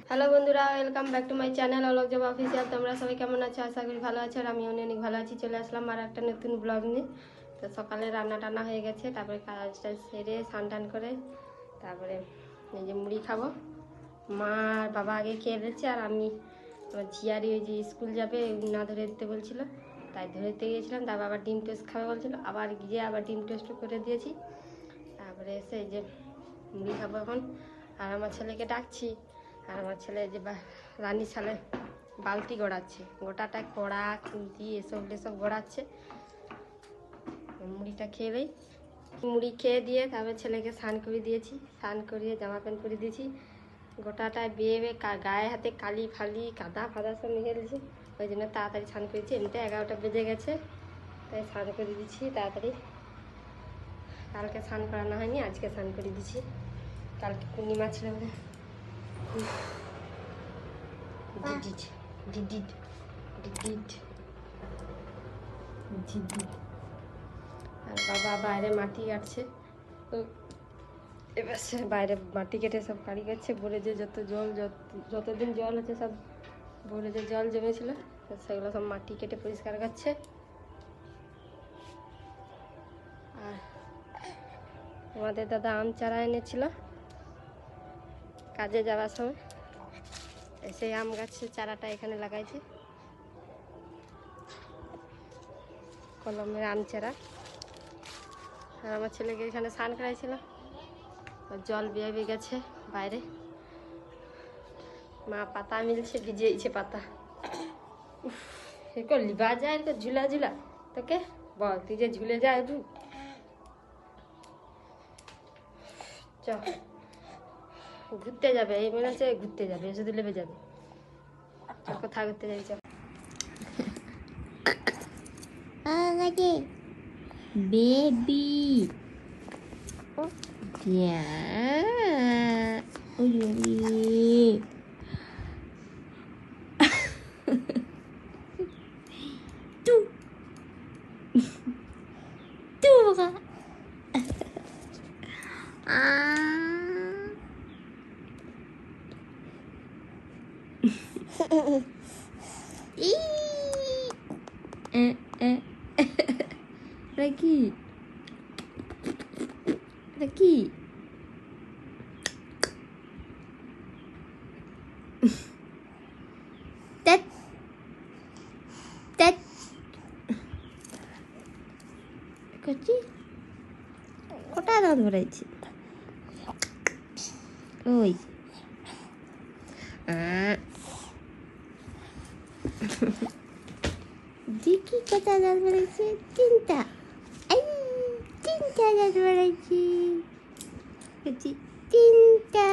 Hello বন্ধুরা, welcome back to my channel Alok job official. তোমরা সবাই কেমন আছো? আশা করি ভালো আছো, আর আমি অনেক ভালো আছি। চলে আসলাম আর একটা নতুন ব্লগ নিয়ে। তো সকালে রান্না টান্না হয়ে গেছে, তারপরে কাজটা সেরে স্নান টান করে তারপরে এই যে মুড়ি খাবো। মা আর বাবা আগে খেয়ে দিচ্ছে, আর আমি আমার ঝিয়ারি ওই যে স্কুল যাবে না ধরে দিতে বলছিল, তাই ধরে দিতে গিয়েছিলাম। তারপর আবার ডিম টোস্ট খাবে বলছিল, আবার গিয়ে আবার ডিম টোস্ট করে দিয়েছি। তারপরে এসে এই যে মুড়ি খাবো এখন। আর আমার ছেলেকে ডাকছি, আর আমার ছেলে যে রানী ছেলে বালতি গড়াচ্ছে, গোটাটা কড়া খুন্তি এসব গড়াচ্ছে। মুড়িটা খেয়ে দেই। মুড়ি খেয়ে দিয়ে তারপরে ছেলেকে স্নান করে দিয়েছি, স্নান করিয়ে জামা প্যান্ট করে দিয়েছি। গোটাটায় বেয়ে গায়ে হাতে কালি ফালি কাদা ফাদা সব নিয়ে দিয়েছি, ওই জন্য তাড়াতাড়ি স্নান করেছি। এমনিতে 11টা বেজে গেছে, তাই স্নান করে দিচ্ছি তাড়াতাড়ি। কালকে স্নান করানো হয়নি, আজকে স্নান করে দিচ্ছি। কালকে পূর্ণিমা ছিল বলে। আর বাবা বাইরে মাটি কাটছে, তো এবার সে বাইরে মাটি কেটে সব কাড়ি কাটছে। বলে যে যতদিন জল আছে সব বলে যে জল জমেছিল, সেগুলো সব মাটি কেটে পরিষ্কার করছে। আর আমাদের দাদা আম চারা এনেছিল কাজে যাওয়ার সময়, সেই আম গাছের চারাটা এখানে লাগাইছে, কলমের আম চারা। আর আমার ছেলেকে এখানে স্নান করাইছিল, জল বেয়ে গেছে বাইরে। মা পাতা মিলছে, ভিজিয়েছে পাতা। করলি বাজার ঝুলা ঝুলা, তোকে বল তুই যে ঝুলে যা একটু। চ ঘুরতে যাবে, এই মনে হচ্ছে ঘুরতে যাবে, শুধু লেবে যাবে। কোথায় ঘুরতে যাবি? চ baby Raki Tet Kachi Kota দাঁত বেড়াইছে ওই দেখি কটা দাঁত বেড়াইছে? তিনটা দাঁত বেড়াইছে, তিনটা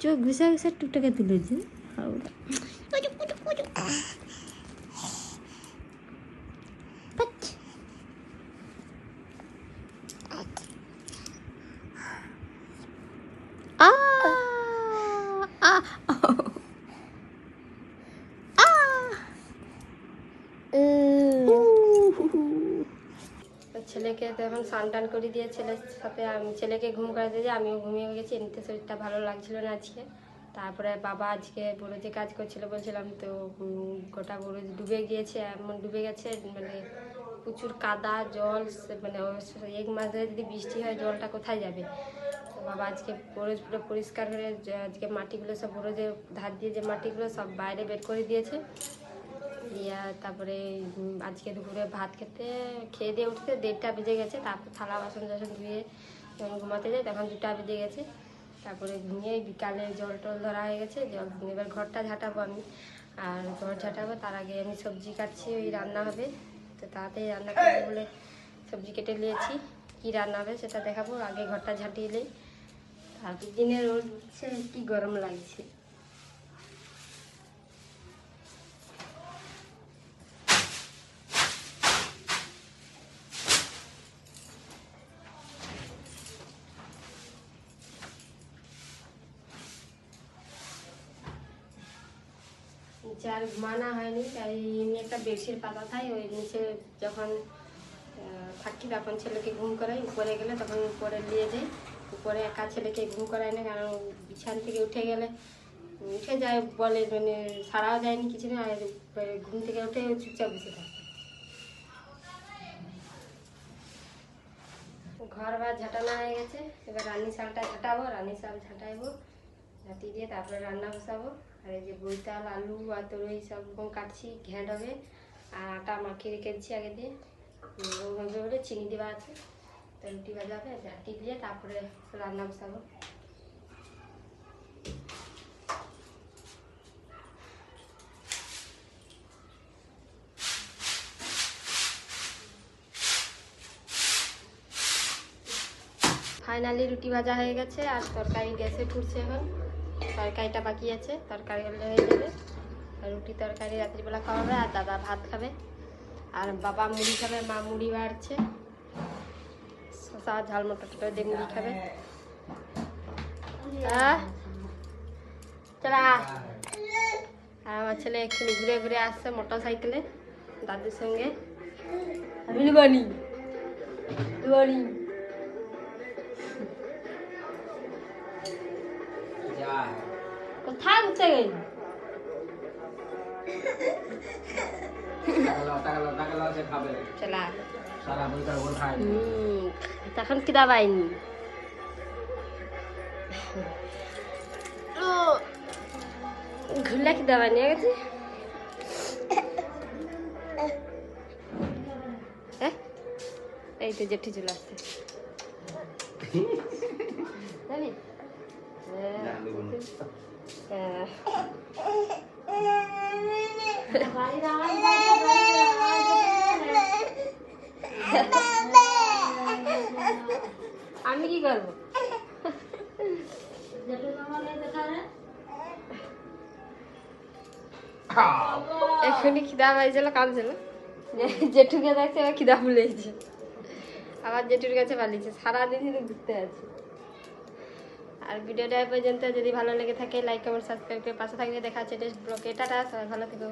চোখ ঘুষা ঘুষা টুকটাকে তুলেছে। ছেলেকে তো এখন স্নান টান করে দিয়ে ছেলের সাথে আমি ছেলেকে ঘুম করে দিয়ে আমিও ঘুমিয়ে গেছি। এমনিতে শরীরটা ভালো লাগছিল না আজকে। তারপরে বাবা আজকে বরজে কাজ করছিল বলছিলাম, তো গোটা বরজ ডুবে গিয়েছে, এমন ডুবে গেছে মানে প্রচুর কাদা জল, মানে 1 মাস ধরে যদি বৃষ্টি হয় জলটা কোথায় যাবে। তো বাবা আজকে বরজ পুরো পরিষ্কার করে আজকে মাটিগুলো সব বরজের ধার দিয়ে যে মাটিগুলো সব বাইরে বের করে দিয়েছে। তারপরে আজকে দুপুরে ভাত খেয়ে দিয়ে উঠতে 1:30টা বেজে গেছে। তারপর থালা বাসন ধুয়ে যখন ঘুমাতে যাই তখন 2টা বেজে গেছে। তারপরে ঘুমিয়ে বিকালে জল টল ধরা হয়ে গেছে। এবার ঘরটা ঝাঁটাবো আমি, আর ঘর ঝাঁটাবো তার আগে আমি সবজি কাটছি, ওই রান্না হবে। তো তাড়াতাড়ি রান্না করবো বলে সবজি কেটে নিয়েছি, কী রান্না হবে সেটা দেখাবো। আগে ঘরটা ঝাঁটিয়ে নেই। আর দিনে রোদ উঠছে, কি গরম লাগছে। নিচে আর ঘুমানো হয়নি, তাই এমনি একটা বেডশিট পাতা থাই, ওই নিচে যখন থাকি তখন ছেলেকে ঘুম করাই, উপরে গেলে তখন উপরে নিয়ে যাই। উপরে একা ছেলেকে ঘুম করাই না, কারণ বিছান থেকে উঠে গেলে উঠে যায় বলে, মানে সারাও যায়নি কিছু না, আর ঘুম থেকে উঠে চুপচাপ বসে থাকে। ঘর বার ঝাঁটানো হয়ে গেছে, এবার রান্নি শালটা ঝাঁটাবো, রান্নি শাল ঝাঁটাইবো, ঝাঁটিয়ে দিয়ে তারপরে রান্না বসাবো। আর এই যে বইতাল, আলু আর তরই সব রকম কাটছি, ঘ্যাঁট হবে। আর আটা মাখিয়ে রেখে দিচ্ছি আগে দিয়ে, হবে বলে চিনি দেওয়া আছে, তো রুটি ভাজা হবে, ঝাঁটি দিয়ে তারপরে রান্না বসাবো। ফাইনালি রুটি ভাজা হয়ে গেছে, আর তরকারি গ্যাসে ঠুরছে, এখন তরকারিটা বাকি আছে, তরকারি হলে হয়ে যাবে। আর রুটি তরকারি রাত্রিবেলা খাওয়া হবে, আর দাদা ভাত খাবে, আর বাবা মুড়ি খাবে, মা মুড়ি বাড়ছে, শশা ঝাল মটর টটর দিয়ে মুড়ি খাবে। চলা। আর আমার ছেলে এক্ষুনি ঘুরে ঘুরে আসছে মোটর সাইকেলে দাদুর সঙ্গে। বিলবানি বিলবানি কোথায় ঘুরতে গেলি? চলা। তখন খিদা পাইনি। ঘুরলে খিদা পাইনি গেছে। এই তো জেঠি চলে আসছে, জানি আমি কি করবো? এখনই খিদা পাইছিল, কাঁদছিল, জেঠুকে দেখছে এবার খিদা ভুলেছে, আবার জেঠুর কাছে পালিয়েছে। সারাদিন শুধু ঘুরতে আছে। আর ভিডিওটা পর্যন্ত যদি ভালো লেগে থাকে লাইক কমেন্ট সাবস্ক্রাইব করে পাশে থাকবে। দেখা হচ্ছে নেক্সট ব্লগে। টাটা, সবাই ভালো থেকো।